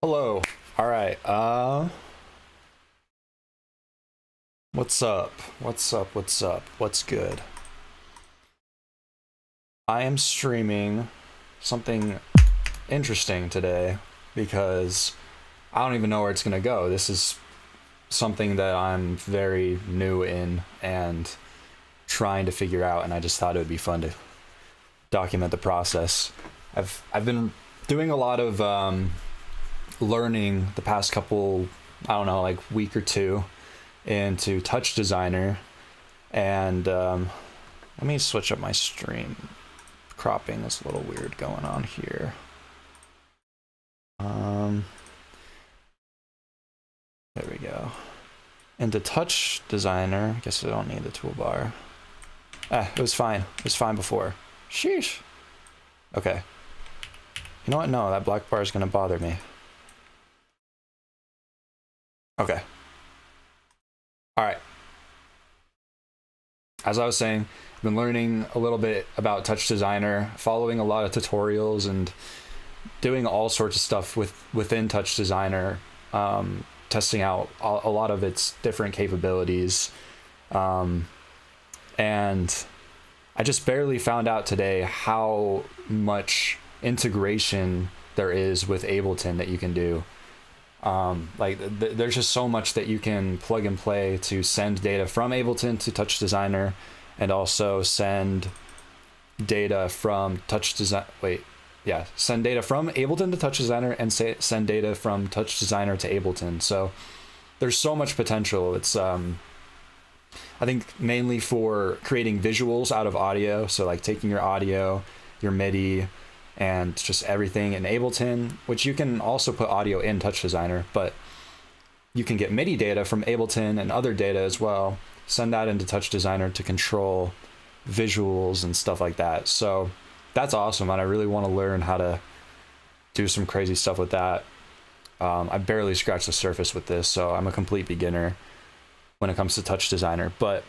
Hello. All right. What's up? What's up? What's up? What's good? I am streaming something interesting today because I don't even know where it's going to go. This is something that I'm very new in and trying to figure out, and I just thought it would be fun to document the process. I've been doing a lot of learning the past couple, I don't know, like week or two into TouchDesigner, and let me switch up my stream. Cropping is a little weird going on here. Um, there we go. Into TouchDesigner, I guess I don't need the toolbar. It was fine. It was fine before. Sheesh. Okay. You know what? No, that black bar is gonna bother me. Okay. All right. As I was saying, I've been learning a little bit about TouchDesigner, following a lot of tutorials and doing all sorts of stuff within TouchDesigner, testing out a lot of its different capabilities. And I just barely found out today how much integration there is with Ableton that you can do. There's just so much that you can plug and play to send data from Ableton to TouchDesigner, and also send data from send data from Ableton to TouchDesigner, and send data from TouchDesigner to Ableton. So there's so much potential. It's I think mainly for creating visuals out of audio. So like taking your audio, your MIDI, and just everything in Ableton, which you can also put audio in TouchDesigner, but you can get MIDI data from Ableton and other data as well, send that into TouchDesigner to control visuals and stuff like that. So that's awesome, and I really want to learn how to do some crazy stuff with that. I barely scratched the surface with this, so I'm a complete beginner when it comes to TouchDesigner, but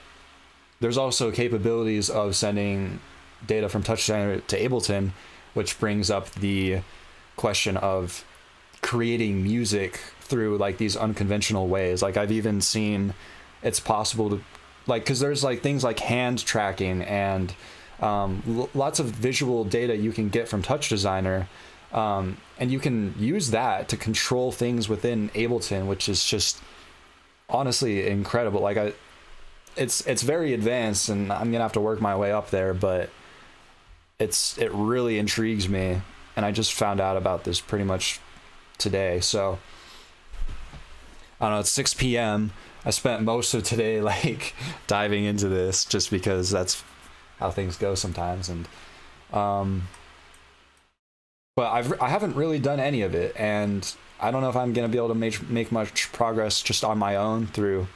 there's also capabilities of sending data from TouchDesigner to Ableton, which brings up the question of creating music through like these unconventional ways. Like I've even seen it's possible to, like, because there's like things like hand tracking and lots of visual data you can get from TouchDesigner, and you can use that to control things within Ableton, which is just honestly incredible. It's very advanced, and I'm gonna have to work my way up there, but it really intrigues me, and I just found out about this pretty much today. So I don't know, it's 6 p.m. I spent most of today like diving into this just because that's how things go sometimes. And but I haven't really done any of it, and I don't know if I'm gonna be able to make much progress just on my own through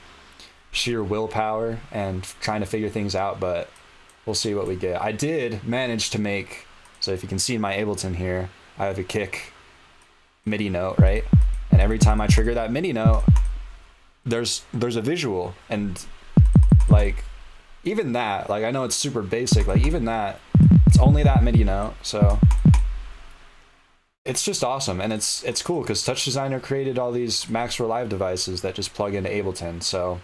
sheer willpower and trying to figure things out, but we'll see what we get. I did manage to make, so if you can see in my Ableton here, I have a kick MIDI note, right? And every time I trigger that MIDI note, there's a visual, and like even that, like I know it's super basic, like even that, it's only that MIDI note, so it's just awesome. And it's cool because TouchDesigner created all these Max for Live devices that just plug into Ableton. So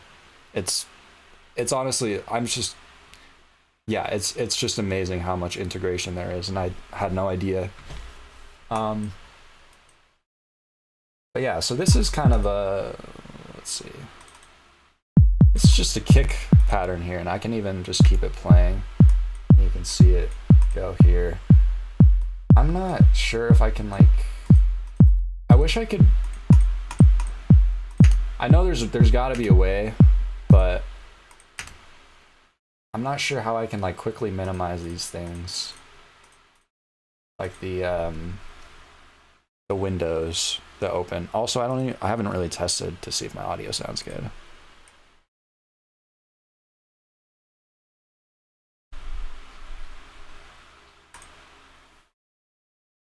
it's honestly, I'm just, yeah, it's just amazing how much integration there is, and I had no idea. But yeah, so this is kind of a, let's see, it's just a kick pattern here, and I can even just keep it playing. You can see it go here. I'm not sure if I can, like, I wish I could, I know there's got to be a way, but I'm not sure how I can like quickly minimize these things, like the windows that open. Also, I haven't really tested to see if my audio sounds good.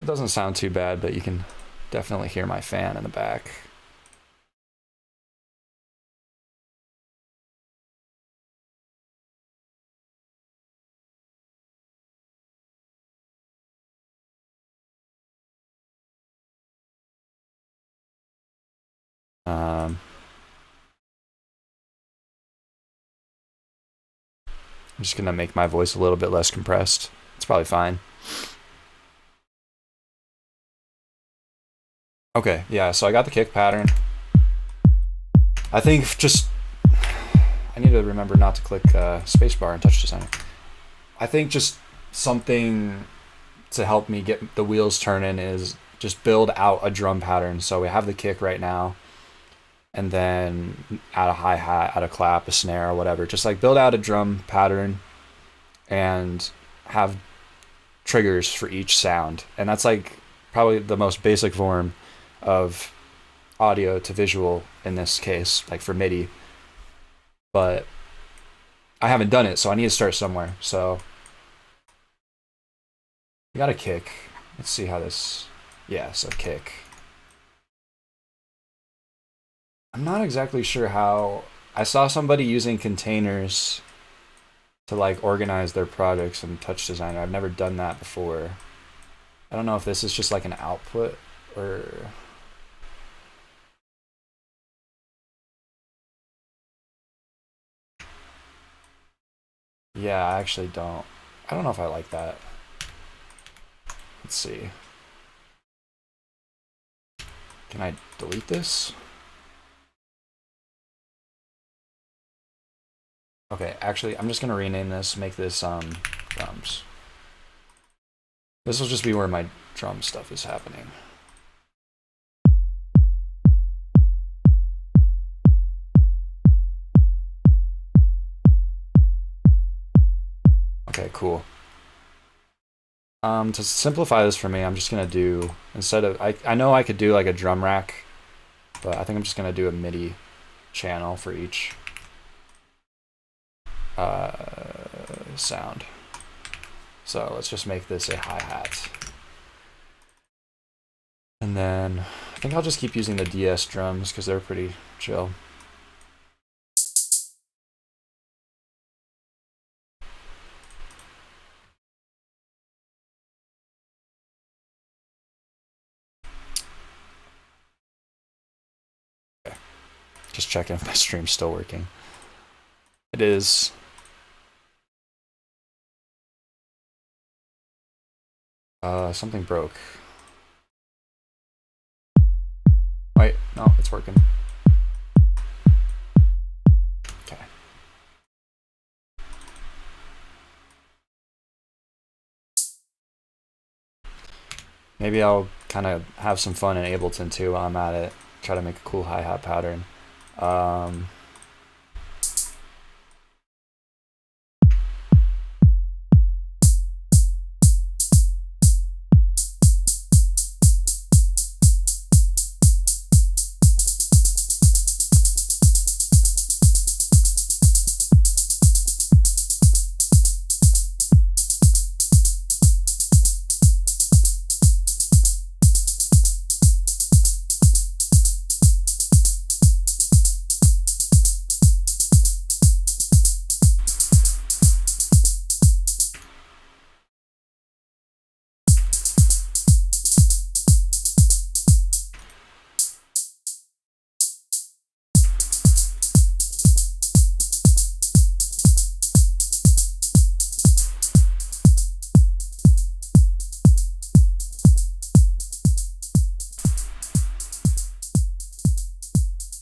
It doesn't sound too bad, but you can definitely hear my fan in the back. I'm just gonna make my voice a little bit less compressed. It's probably fine. Okay, yeah, so I got the kick pattern. I think just I need to remember not to click spacebar in TouchDesigner. I think just something to help me get the wheels turning is just build out a drum pattern. So we have the kick right now, and then add a hi-hat, add a clap, a snare, or whatever. Just like build out a drum pattern and have triggers for each sound. And that's like probably the most basic form of audio to visual in this case, like for MIDI. But I haven't done it, so I need to start somewhere. So we got a kick. Let's see how this, yeah, so kick. I'm not exactly sure how, I saw somebody using containers to like organize their projects in TouchDesigner. I've never done that before. I don't know if this is just like an output or... Yeah, I actually don't. I don't know if I like that. Let's see. Can I delete this? Okay, actually, I'm just gonna rename this, make this drums. This will just be where my drum stuff is happening. Okay, cool. To simplify this for me, I'm just gonna do, instead of, I know I could do like a drum rack, but I think I'm just gonna do a MIDI channel for each sound. So let's just make this a hi-hat. And then I think I'll just keep using the DS drums because they're pretty chill. Okay. Just checking if my stream's still working. It is. Something broke. Wait, no, it's working. Okay. Maybe I'll kind of have some fun in Ableton too while I'm at it. Try to make a cool hi-hat pattern.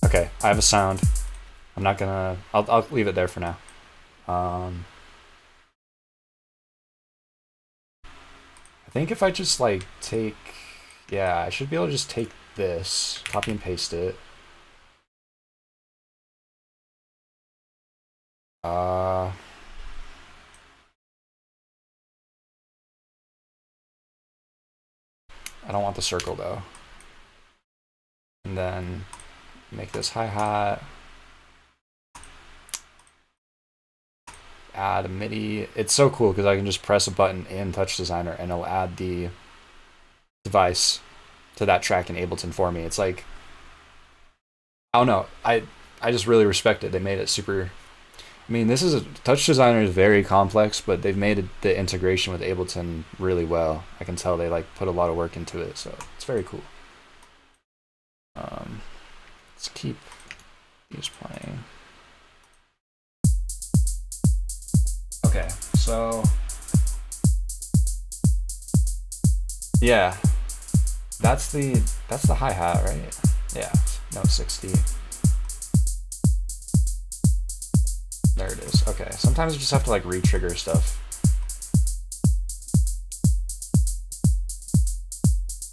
Okay, I have a sound. I'm not gonna, I'll leave it there for now. I think if I just like take, yeah, I should be able to just take this, copy and paste it. I don't want the circle though. And then make this hi-hat. Add a MIDI. It's so cool because I can just press a button in TouchDesigner and it'll add the device to that track in Ableton for me. It's like, I don't know. I just really respect it. They made it super. I mean, this is TouchDesigner is very complex, but they've made the integration with Ableton really well. I can tell they like put a lot of work into it, so it's very cool. Let's Let's keep these playing. Okay, so yeah, that's the hi-hat, right? Yeah, note 60. There it is. Okay, sometimes you just have to like re-trigger stuff.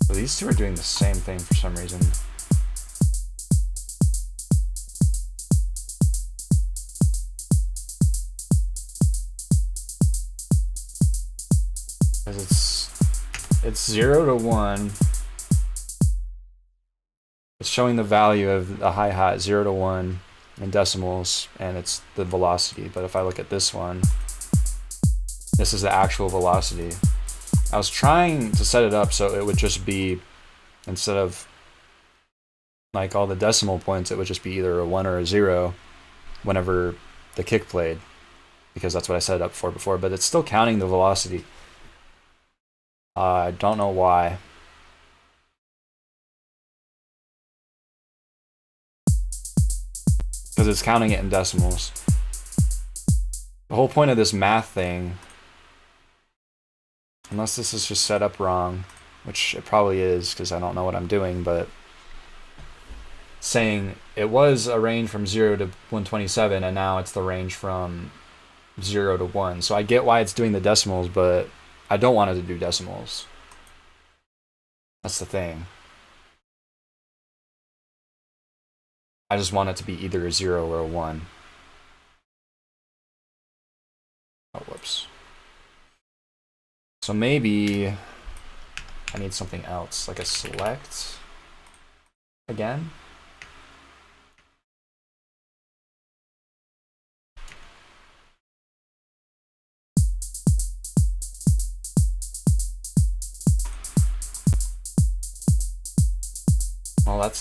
So these two are doing the same thing for some reason. Because it's 0 to 1. It's showing the value of the hi-hat 0 to 1 in decimals, and it's the velocity. But if I look at this one, this is the actual velocity. I was trying to set it up so it would just be, instead of like all the decimal points, it would just be either a 1 or a 0 whenever the kick played, because that's what I set it up for before, but it's still counting the velocity. I don't know why. Because it's counting it in decimals. The whole point of this math thing, unless this is just set up wrong, which it probably is because I don't know what I'm doing, but saying it was a range from 0 to 127 and now it's the range from 0 to 1. So I get why it's doing the decimals, but I don't want it to do decimals. That's the thing. I just want it to be either a 0 or a 1. Oh, whoops. So maybe I need something else, like a select again. Well, that's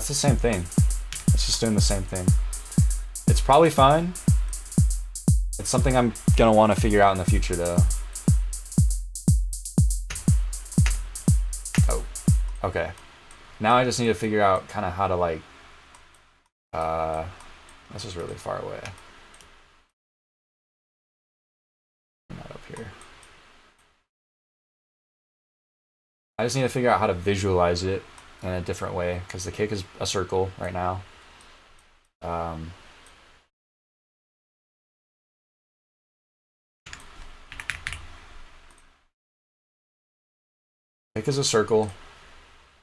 the same thing. It's just doing the same thing. It's probably fine. It's something I'm gonna want to figure out in the future, though. Oh, okay. Now I just need to figure out kind of how to like. This is really far away. Not up here. I just need to figure out how to visualize it in a different way, because the kick is a circle right now. Kick is a circle,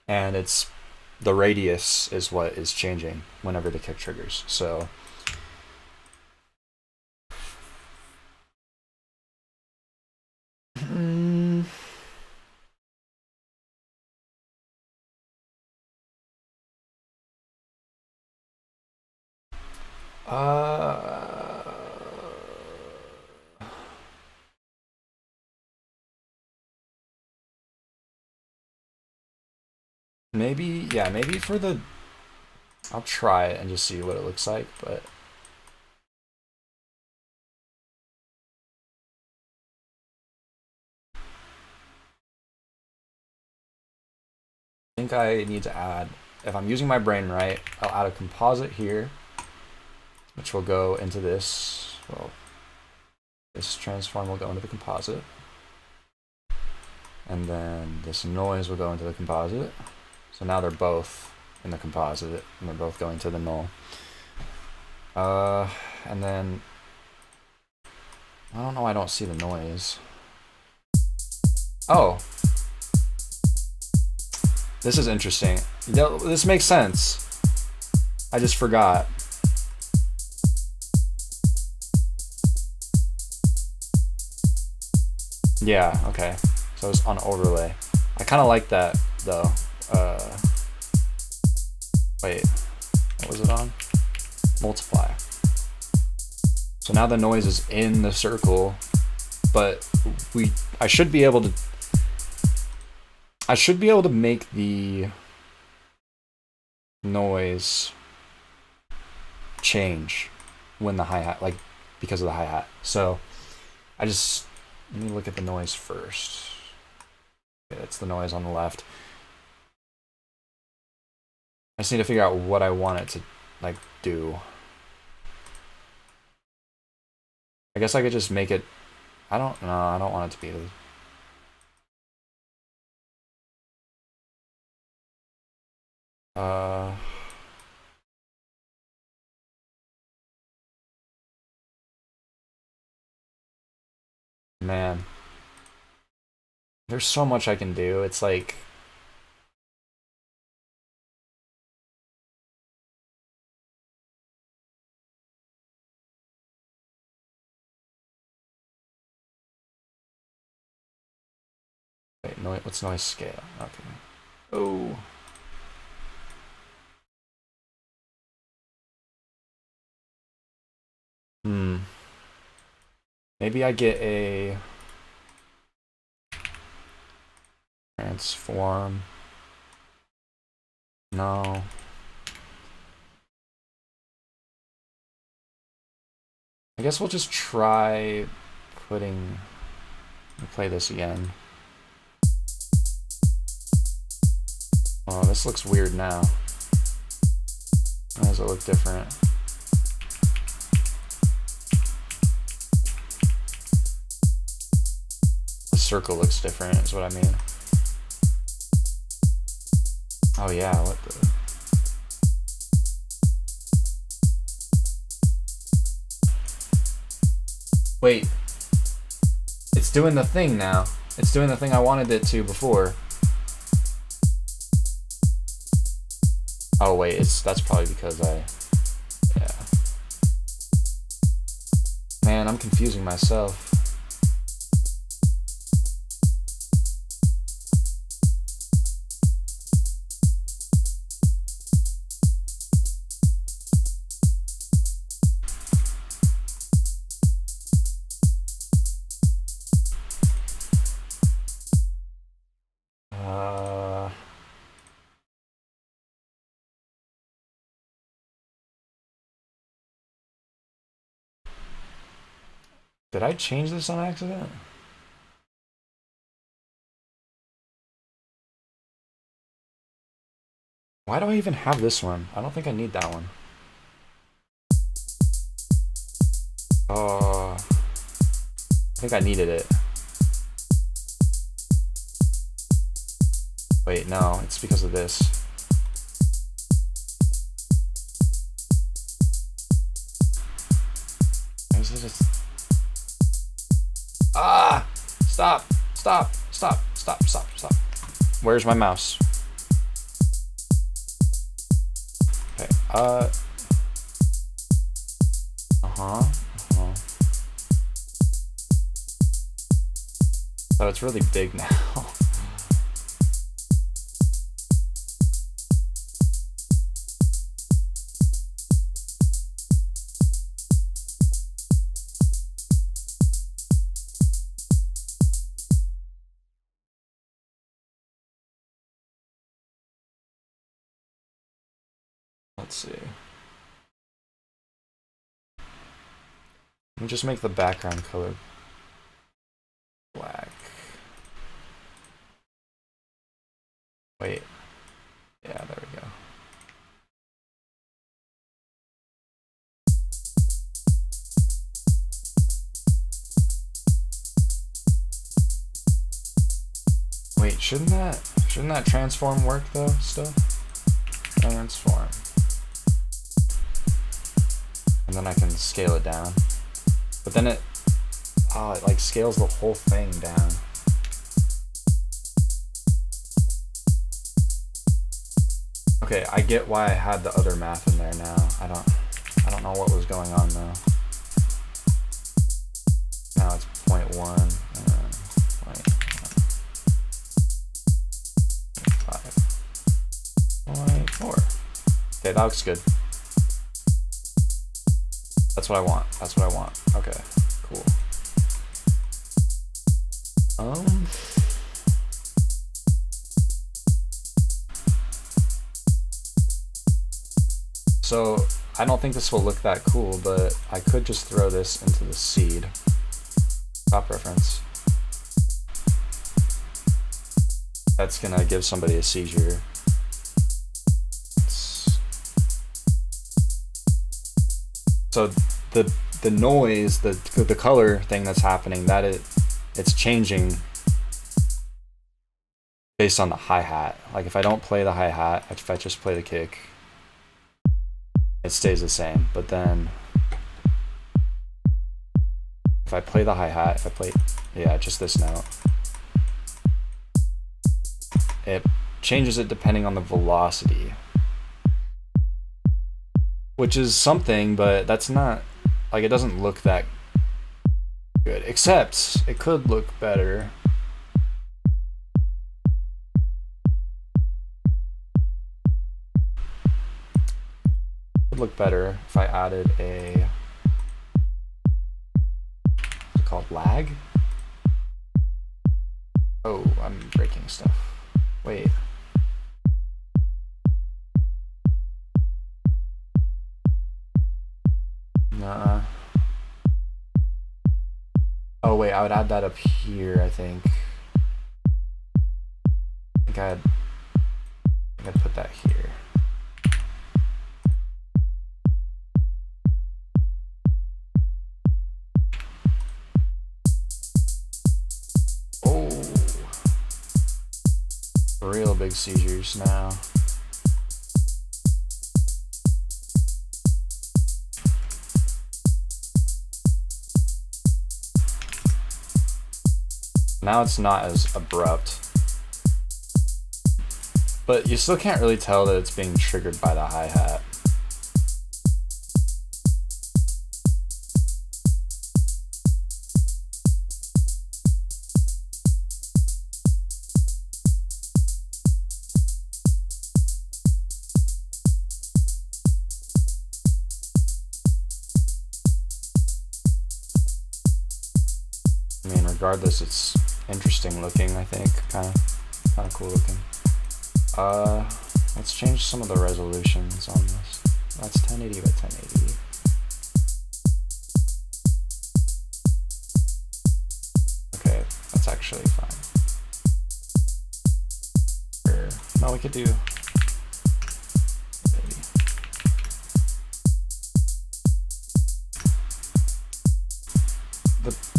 and it's the radius is what is changing whenever the kick triggers. So maybe, yeah, maybe for the, I'll try it and just see what it looks like, but I think I need to add, if I'm using my brain right, I'll add a composite here, which will go into this. Well, this transform will go into the composite. And then this noise will go into the composite. So now they're both in the composite, and they're both going to the null. And then, I don't know why I don't see the noise. Oh. This is interesting. This makes sense. I just forgot. Yeah, okay. So it's on overlay. I kind of like that, though. Wait, what was it on? Multiply. So now the noise is in the circle, but I should be able to make the noise change when the hi-hat, like, because of the hi-hat. So let me look at the noise first. Okay, that's the noise on the left. I just need to figure out what I want it to like do. I guess I could just make it. I don't know. I don't want it to be. Man, there's so much I can do. It's like. Wait, noise, what's noise scale? Okay. Oh. Maybe I get a transform. No. I guess we'll just try putting. Let me play this again. Oh, this looks weird now. Why does it look different? The circle looks different, is what I mean. Oh yeah, what the... Wait. It's doing the thing now. It's doing the thing I wanted it to before. Oh wait, that's probably because yeah. Man, I'm confusing myself. Did I change this on accident? Why do I even have this one? I don't think I need that one. Oh, I think I needed it. Wait, no, it's because of this. Why is it just... Ah! Stop! Stop! Stop! Stop! Stop! Stop! Where's my mouse? Okay. Oh, it's really big now. Let's see. Let me just make the background color black. Wait. Yeah, there we go. Wait, shouldn't that transform work though still? Transform. And then I can scale it down. But then it like scales the whole thing down. Okay, I get why I had the other math in there now. I don't know what was going on though. Now it's 0.1 and then 0.5. 0.4. Okay, that looks good. That's what I want. That's what I want. Okay, cool. So I don't think this will look that cool, but I could just throw this into the seed. Top reference. That's gonna give somebody a seizure. Let's So the noise, the color thing that's happening, it's changing based on the hi-hat. Like if I don't play the hi-hat, if I just play the kick, it stays the same. But then if I play the hi-hat, if I play, yeah, just this note, it changes it depending on the velocity. Which is something, but that's not, like, it doesn't look that good. Except, it could look better. It would look better if I added a, what's it called, lag? Oh, I'm breaking stuff. Wait. Nuh-uh. Oh wait, I would add that up here, I think. I think I'd put that here. Oh. Real big seizures now. Now it's not as abrupt, but you still can't really tell that it's being triggered by the hi-hat. I mean, regardless, it's interesting looking, I think. Kind of cool looking. Let's change some of the resolutions on this. That's 1080 by 1080. Okay, that's actually fine. Or, no, we could do 80.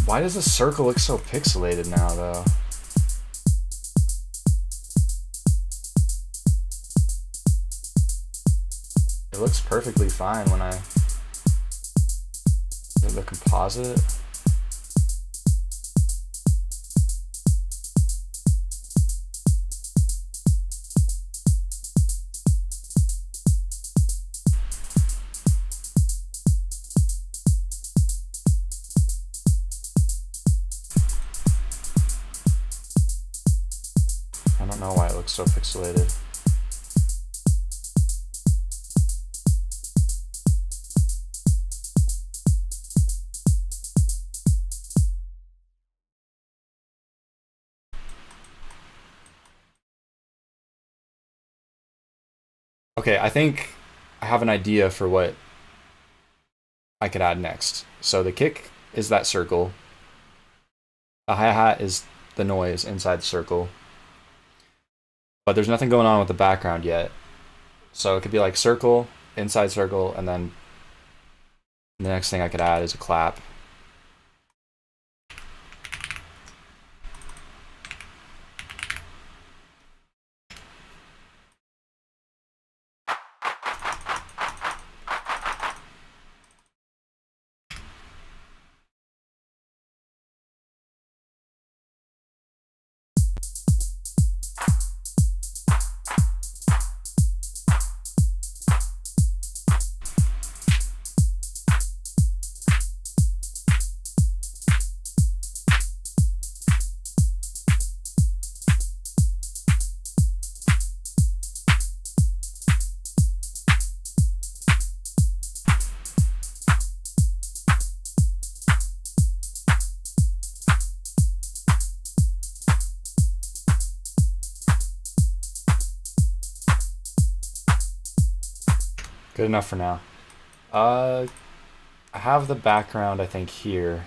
Why does the circle look so pixelated now, though? It looks perfectly fine when I do the composite. I don't know why it looks so pixelated. Okay, I think I have an idea for what I could add next. So the kick is that circle. The hi-hat is the noise inside the circle. But there's nothing going on with the background yet. So it could be like circle, inside circle, and then the next thing I could add is a clap. Good enough for now. I have the background, I think, here.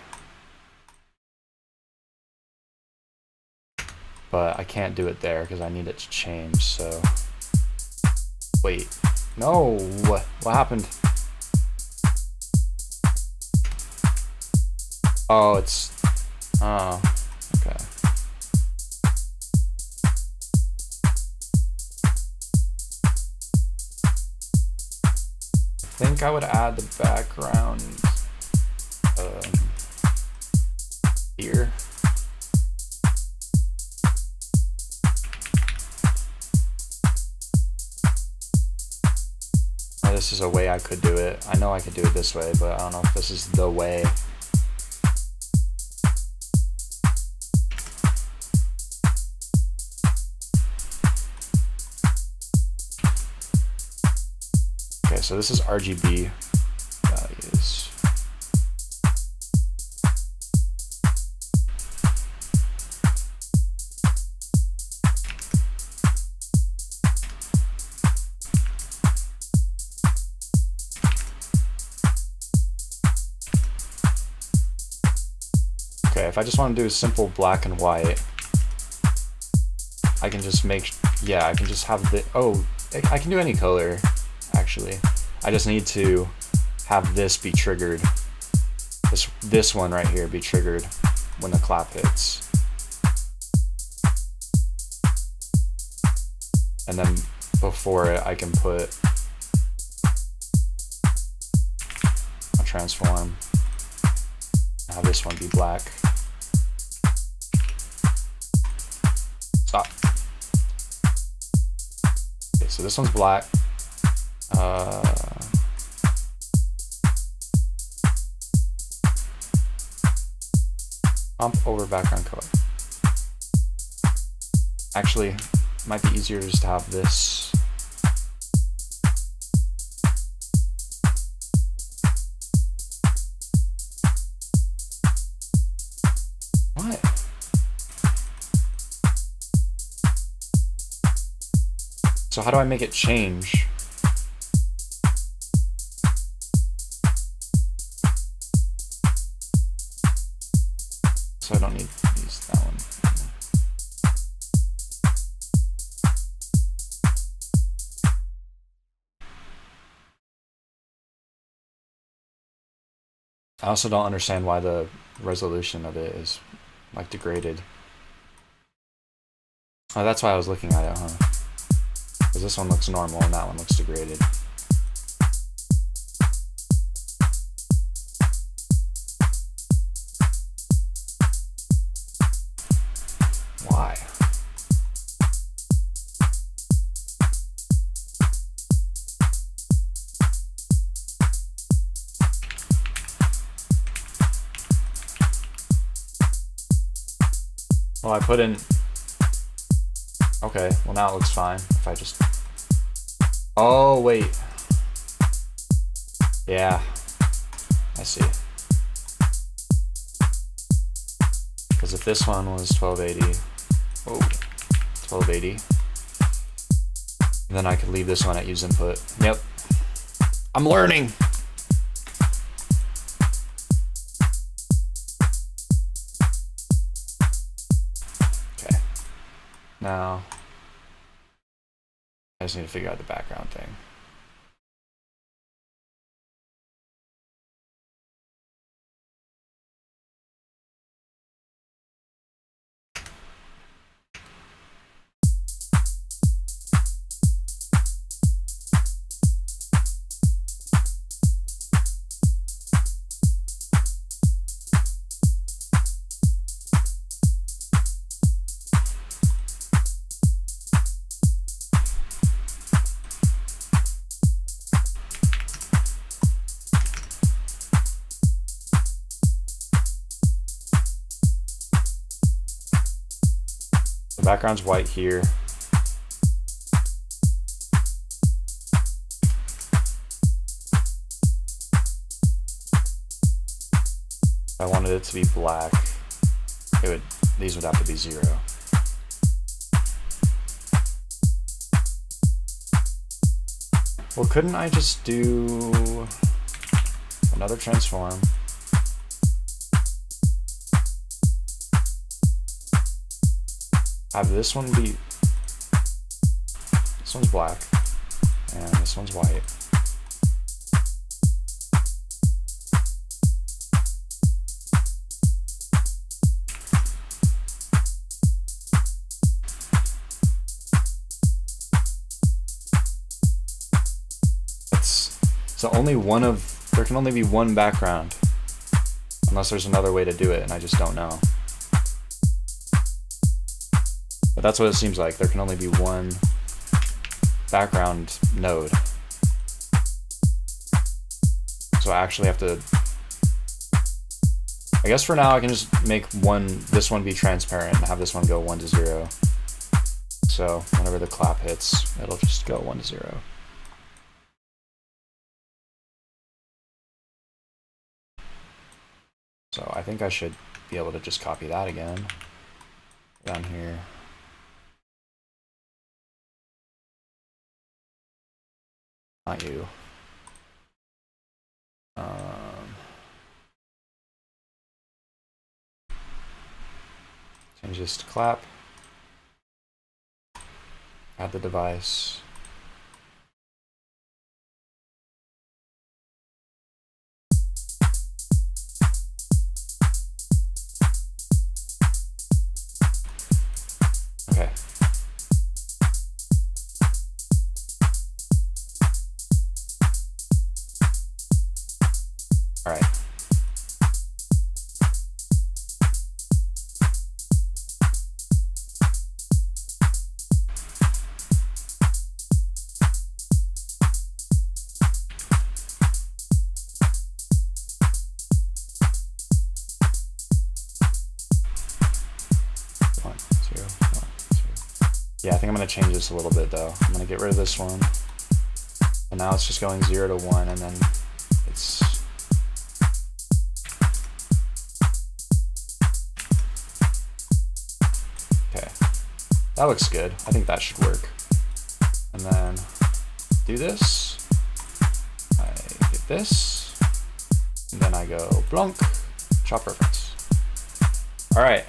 But I can't do it there because I need it to change, so... Wait. No! What happened? Oh, it's, oh, okay. I think I would add the background here. This is a way I could do it. I know I could do it this way, but I don't know if this is the way. Okay, so this is RGB values. Okay, if I just want to do a simple black and white, I can just make, yeah, I can just have the, oh, I can do any color, actually. I just need to have this be triggered, this one right here be triggered when the clap hits. And then before it, I can put a transform, have this one be black. Stop. Okay, so this one's black. Bump over background color. Actually, it might be easier just to have this. What? So how do I make it change? So I don't need to use that one. I also don't understand why the resolution of it is like degraded. Oh, that's why I was looking at it, huh? Because this one looks normal and that one looks degraded. Why? Well, I put in, okay, well now it looks fine if I just, oh wait, yeah, I see. Because if this one was 1280, oh, 1280, then I could leave this one at use input. Yep, I'm learning. Okay, now I just need to figure out the background thing. The background's white here. If I wanted it to be black, these would have to be 0. Well, couldn't I just do another transform? Have this one be, this one's black, and this one's white. So there can only be one background. Unless there's another way to do it, and I just don't know. But that's what it seems like. There can only be one background node. So I actually have to... I guess for now I can just make this one be transparent and have this one go 1 to 0. So whenever the clap hits, it'll just go 1 to 0. So I think I should be able to just copy that again down here. Not you. Change this to clap. Add the device. Okay. All right. Yeah, I think I'm going to change this a little bit though. I'm going to get rid of this one. And now it's just going 0 to 1, and then it's... Okay. That looks good. I think that should work. And then do this. I hit this. And then I go blunk, chop reference. All right.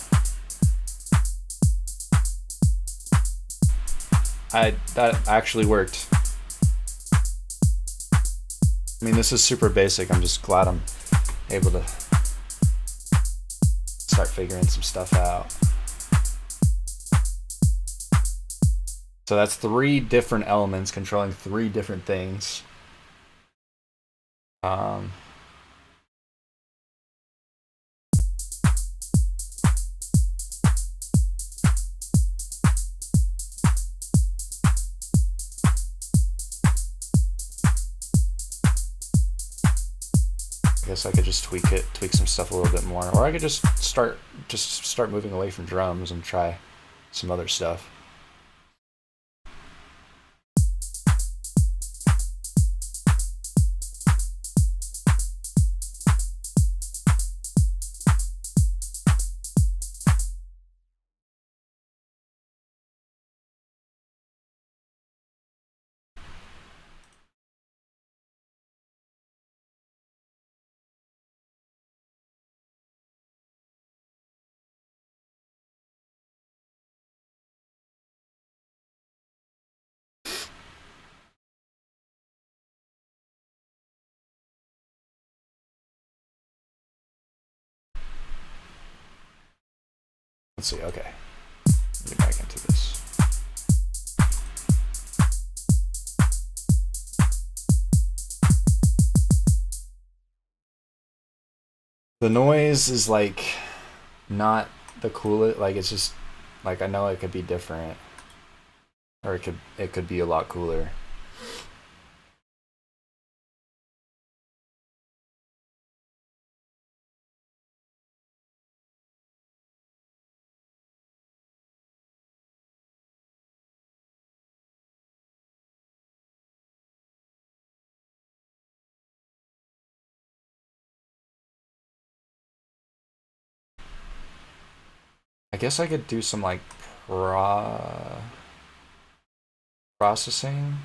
That actually worked. I mean, this is super basic. I'm just glad I'm able to start figuring some stuff out. So that's 3 different elements controlling 3 different things. I guess I could just tweak some stuff a little bit more, or I could just start moving away from drums and try some other stuff. Let's see, okay. Get back into this. The noise is like not the coolest, like it's just like I know it could be different. Or it could be a lot cooler. I guess I could do some like processing.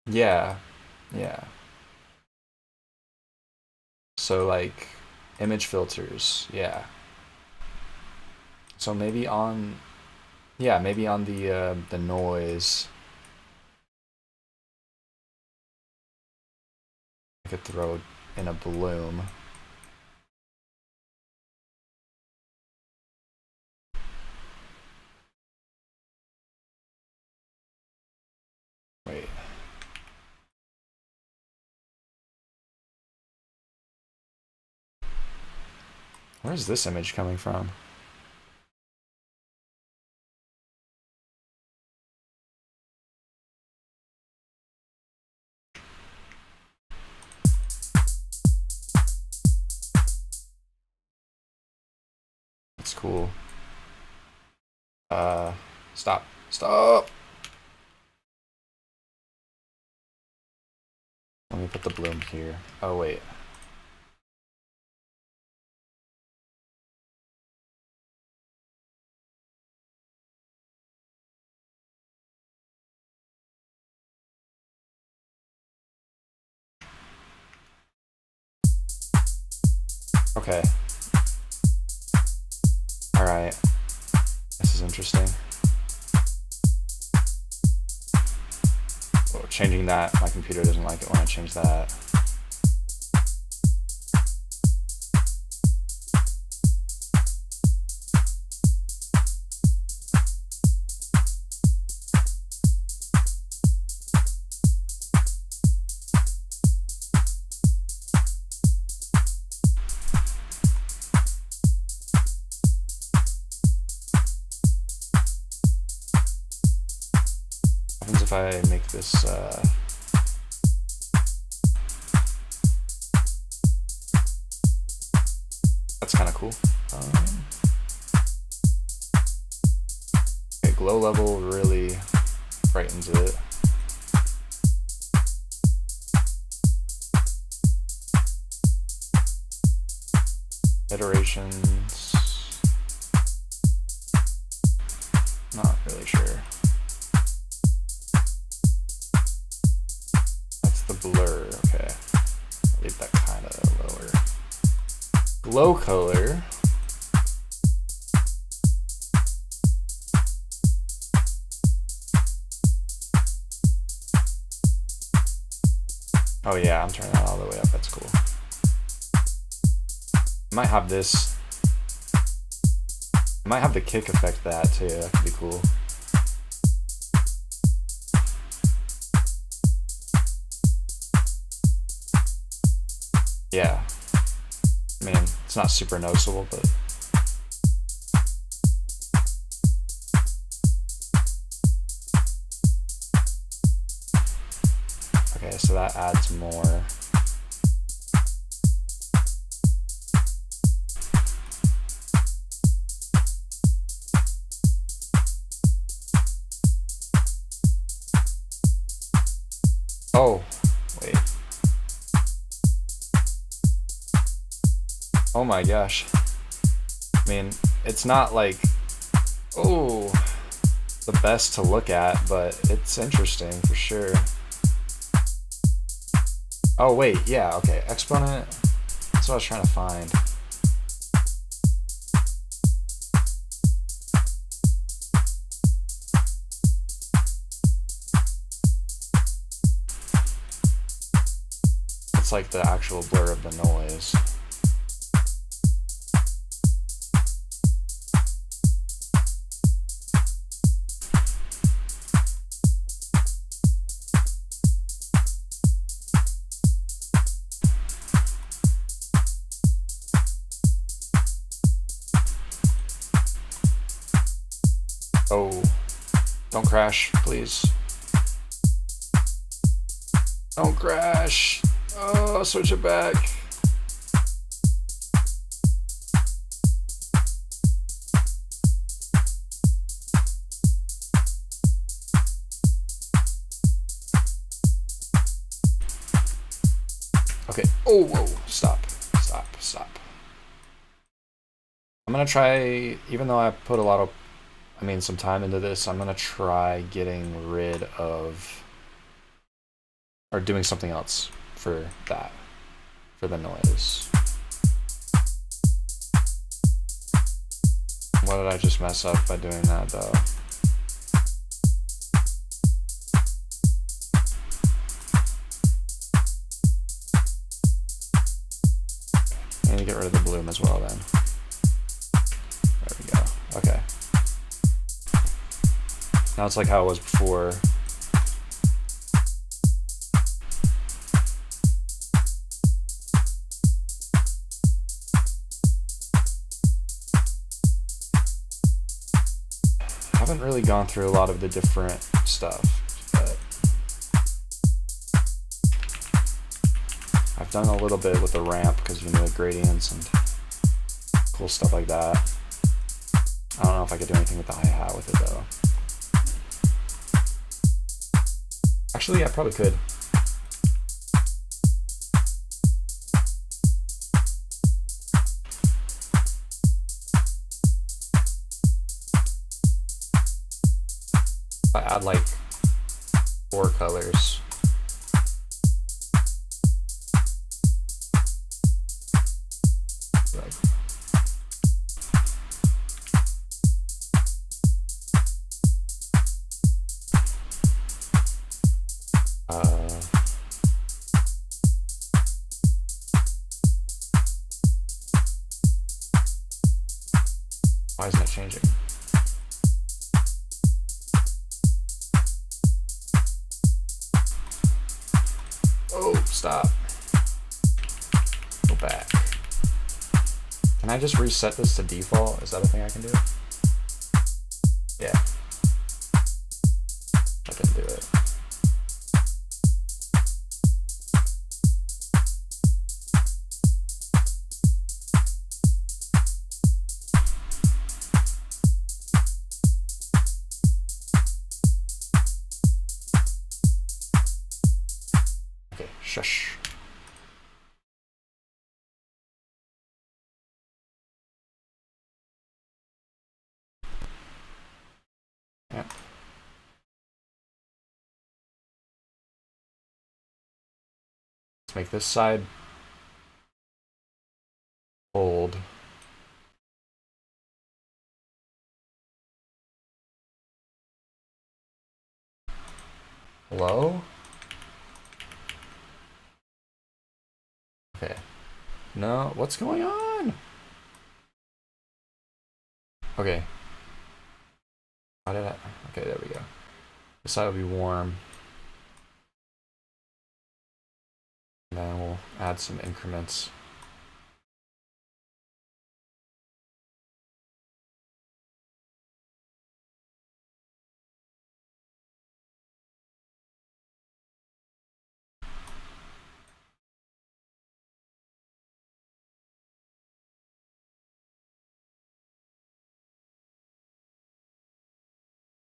Yeah, yeah. So like image filters, yeah. So maybe on, yeah, maybe on the noise, I could throw in a bloom. Wait. Where's this image coming from? That's cool. Stop. Stop! Let me put the bloom here. Oh, wait. Okay. Alright. This is interesting. Oh, changing that, my computer doesn't like it when I change that. If I make this that's kind of cool. Okay, glow level really brightens it. Iterations, not really sure. Blur, okay. I'll leave that kind of lower. Glow color. Oh yeah, I'm turning that all the way up, that's cool. I might have this. I might have the kick effect that too, that could be cool. Yeah, I mean, it's not super noticeable, but okay, so that adds more. Oh, wait. Oh my gosh. I mean, it's not like, oh, the best to look at, but it's interesting for sure. Oh wait, yeah, okay, exponent, that's what I was trying to find. It's like the actual blur of the noise. Oh, don't crash, please. Don't crash. Oh, switch it back. Okay. Oh, whoa. Stop. Stop. Stop. I'm gonna try, even though I put a lot of, some time into this, I'm gonna try getting rid of, or doing something else for that, for the noise. What did I just mess up by doing that though? I need to get rid of the bloom as well then. There we go. Okay. Now it's like how it was before. haven't really gone through a lot of the different stuff, but I've done a little bit with the ramp because you know gradients and cool stuff like that. I don't know if I could do anything with the hi-hat with it though. Actually, I probably could. I add like 4 colors. Why isn't it changing? Oh, stop. Go back. Can I just reset this to default? Is that a thing I can do? Yeah. I can do it. Okay, shush. Yeah. Let's make this side bold. Hello? Okay. No, what's going on? Okay. How did I? Okay, there we go. This side will be warm. And then we'll add some increments.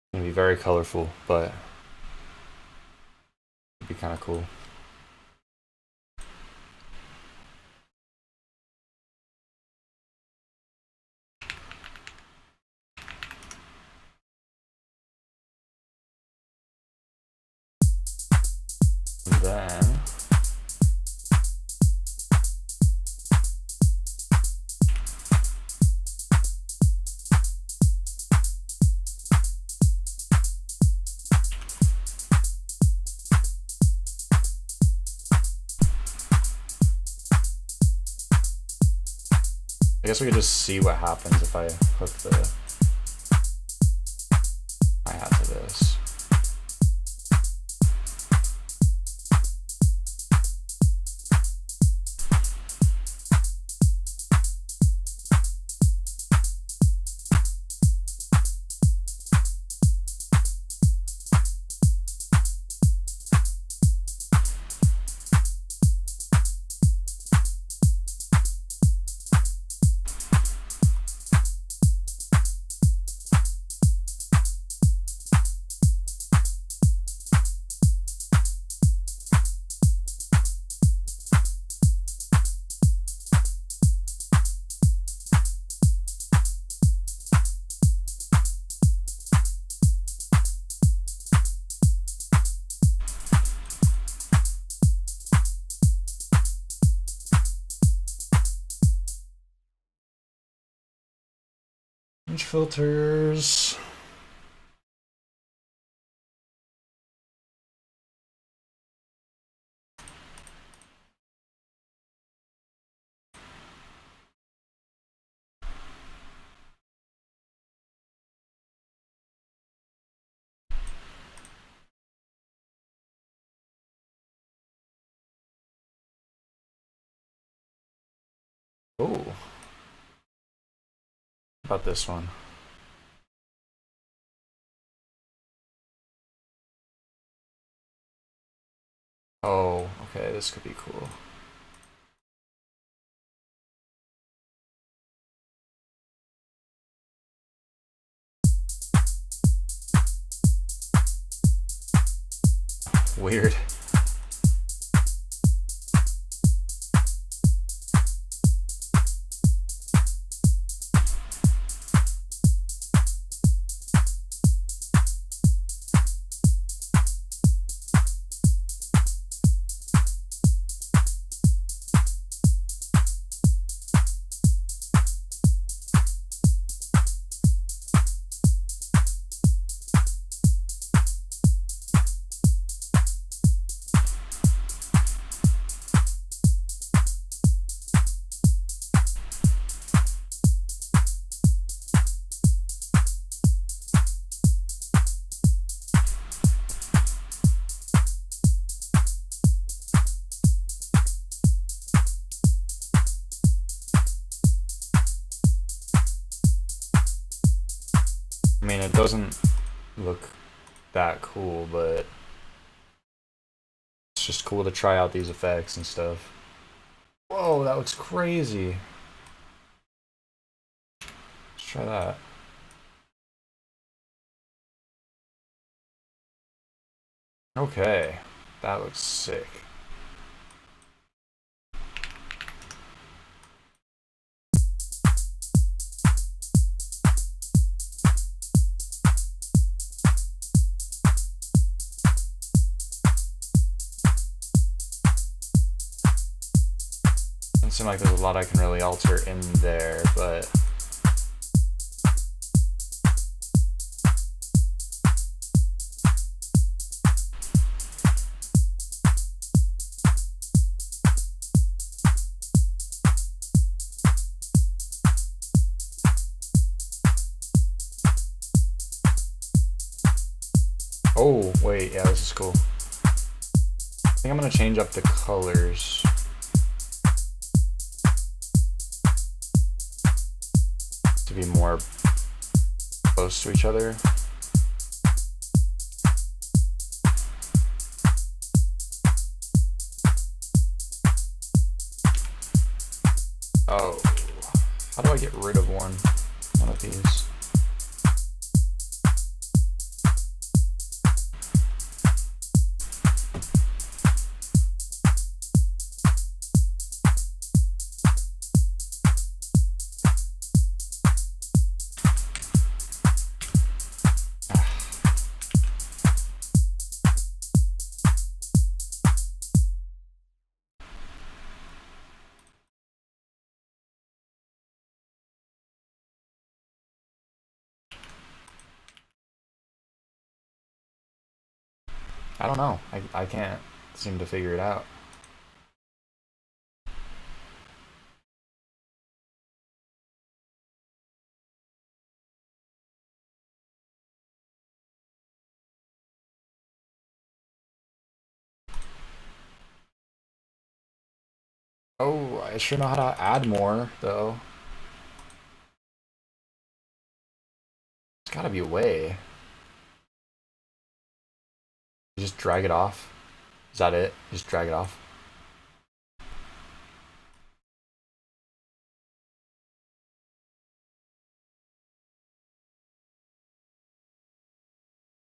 It's gonna be very colorful, but it'd be kind of cool. And then I guess we could just see what happens if I hook the hi-hat to this. Image filters. Oh, about this one. Oh, okay, this could be cool. Weird. I mean, it doesn't look that cool, but it's just cool to try out these effects and stuff. Whoa, that looks crazy. Let's try that. Okay, that looks sick. Doesn't seem like there's a lot I can really alter in there, but oh, wait, yeah, this is cool. I think I'm gonna change up the colors. To be more close to each other. Oh, how do I get rid of one of these? I don't know. I can't seem to figure it out. Oh, I sure know how to add more, though. There's gotta be a way. You just drag it off. Is that it? Just drag it off.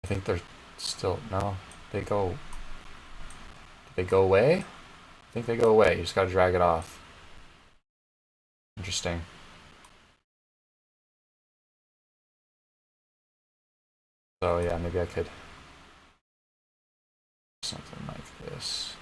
I think they're still, no, they go, did they go away? I think they go away. You just gotta drag it off. Interesting. So yeah, maybe I could something like this.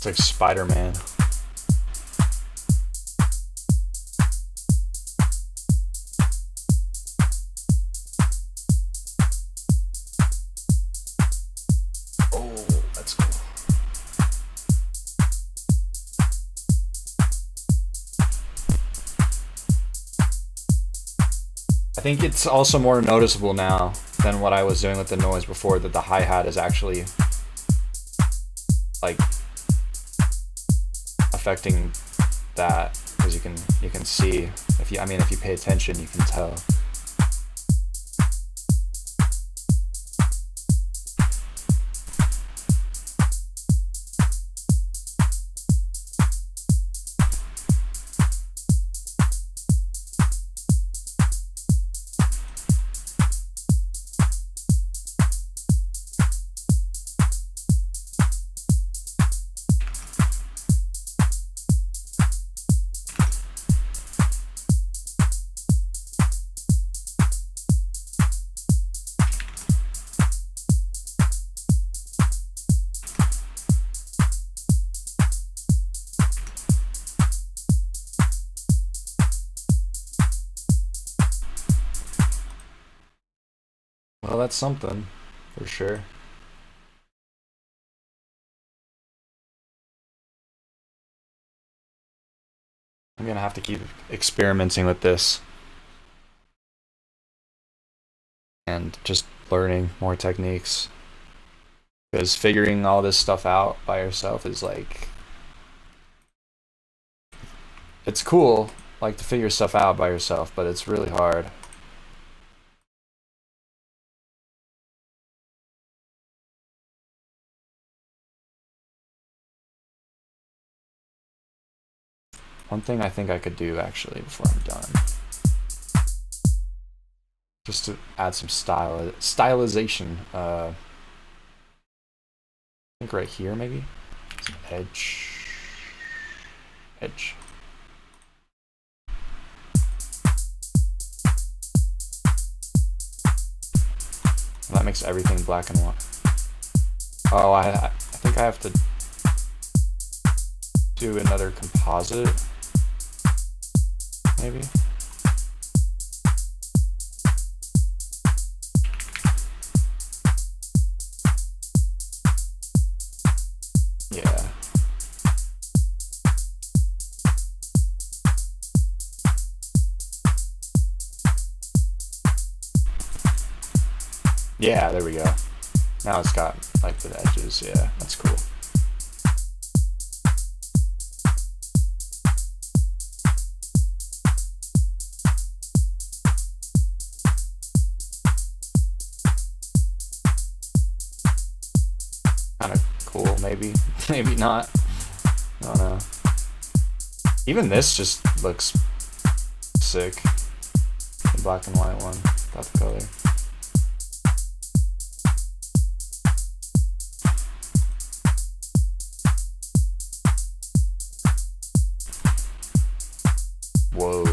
It's like Spider-Man. I think it's also more noticeable now than what I was doing with the noise before, that the hi-hat is actually like affecting that, because you can see, if you pay attention, you can tell. Well, that's something, for sure. I'm gonna have to keep experimenting with this and just learning more techniques. Because figuring all this stuff out by yourself is like, it's cool, like to figure stuff out by yourself, but it's really hard. One thing I think I could do actually before I'm done, just to add some stylization. I think right here maybe, some edge. That makes everything black and white. Oh, I think I have to do another composite, maybe. Yeah. Yeah, there we go. Now it's got like the edges. Yeah, that's cool. Kind of cool, maybe. Maybe not. I don't know. Even this just looks sick. The black and white one, without the color. Whoa.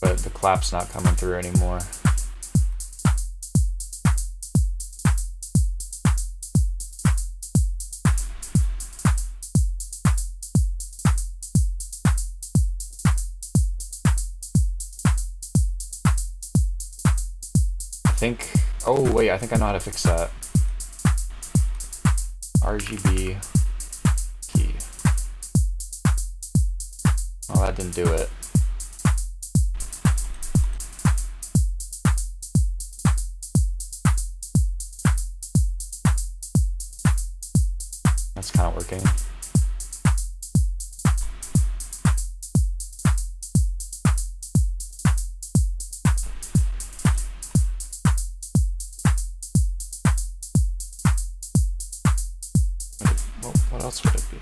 But the clap's not coming through anymore. Oh wait, I think I know how to fix that. RGB key. Oh, that didn't do it. That's kind of working. What else would it be?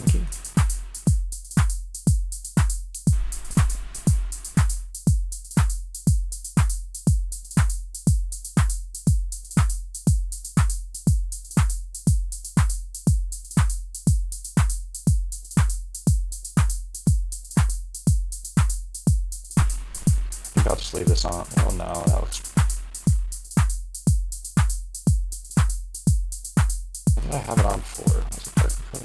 Okay. I think I'll just leave this on. Oh no, that looks. What did I have it on for? Was it dark color?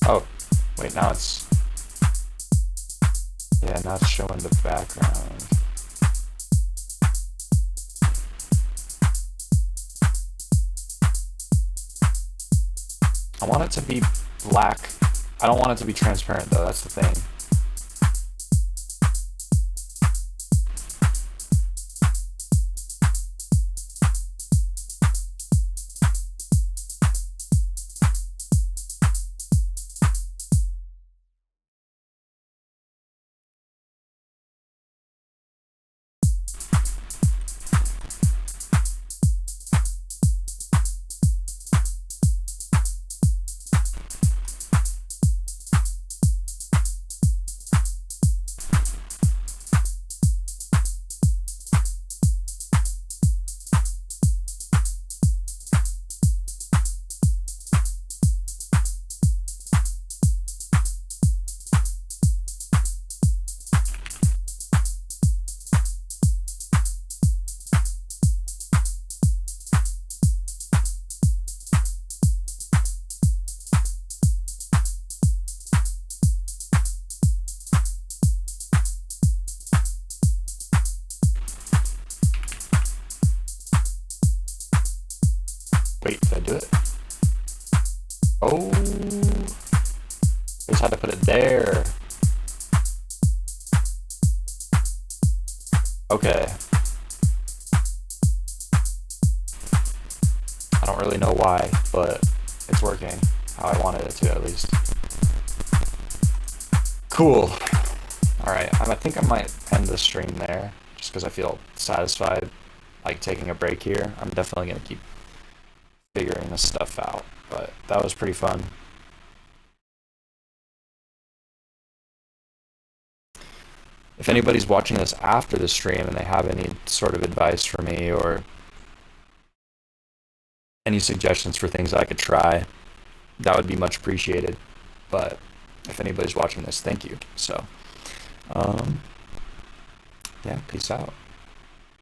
Oh, wait, now it's... Yeah, now it's showing the background. I want it to be black. I don't want it to be transparent though, that's the thing. Wait, did I do it? Oh, I just had to put it there. Okay. I don't really know why, but it's working how I wanted it to at least. Cool. Alright, I think I might end the stream there, just because I feel satisfied, like taking a break here. I'm definitely going to keep figuring this stuff out, but that was pretty fun. If anybody's watching this after the stream and they have any sort of advice for me or any suggestions for things I could try, that would be much appreciated. But if anybody's watching this, thank you. So, yeah, peace out.